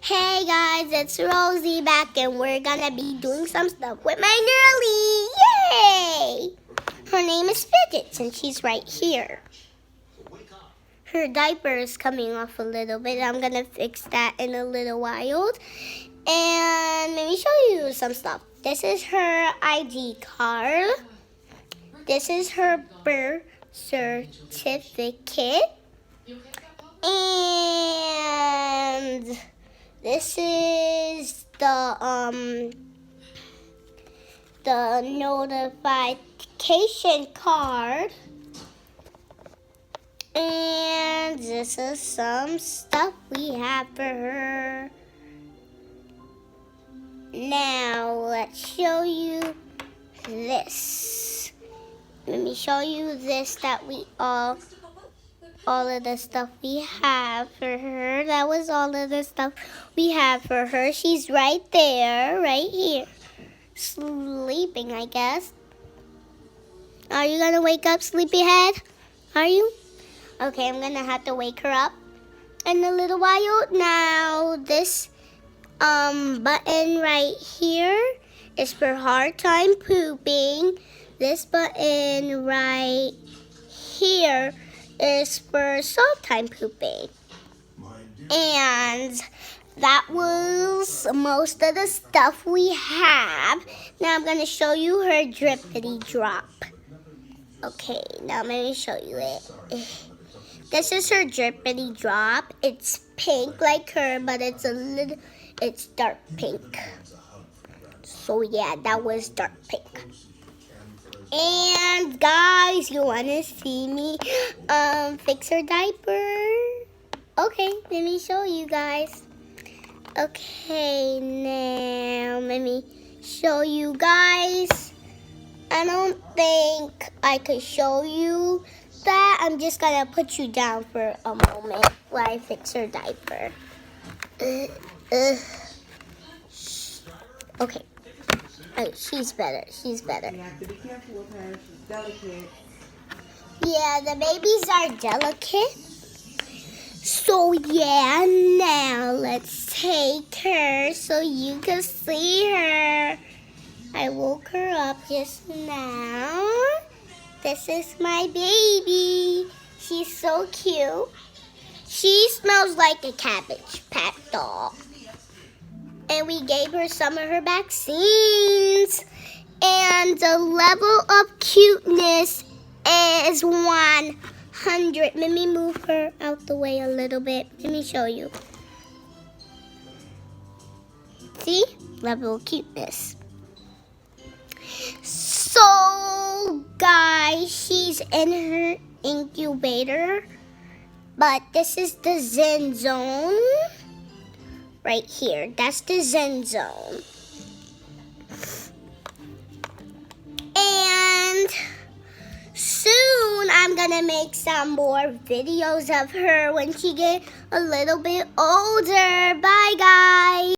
Hey guys, it's Rosie back and we're gonna be doing some stuff with my nerlie. Yay! Her name is Fidgets and she's right here. Her diaper is coming off a little bit. I'm gonna fix that in a little while. And let me show you some stuff. This is her ID card. This is her birth certificate. And this is the notification card. And this is some stuff we have for her. Now let's show you this. Let me show you this that we all of the stuff we have for her. That was all of the stuff we have for her. She's right there, right here. Sleeping, I guess. Are you gonna wake up, sleepyhead? Are you? Okay, I'm gonna have to wake her up in a little while. Now, this button right here is for hard time pooping. This button right here is for soft time pooping. And that was most of the stuff we have. Now I'm gonna show you her drippity drop. Okay, now let me show you it. This is her drippity drop. It's pink like her, but it's dark pink. So yeah, that was dark pink. And guys, you wanna see me fix her diaper? Okay, let me show you guys. Okay, now let me show you guys. I don't think I could show you that. I'm just gonna put you down for a moment while I fix her diaper. Okay. Oh, she's better. She's better. You have to be careful with her. She's delicate. Yeah, the babies are delicate. So yeah, now let's take her so you can see her. I woke her up just now. This is my baby. She's so cute. She smells like a Cabbage Patch doll. And we gave her some of her vaccines. And the level of cuteness is 100. Let me move her out the way a little bit. Let me show you. See? Level of cuteness. So, guys, she's in her incubator. But this is the Zen Zone. Right here. That's the Zen Zone. And soon I'm gonna make some more videos of her when she get a little bit older. Bye, guys.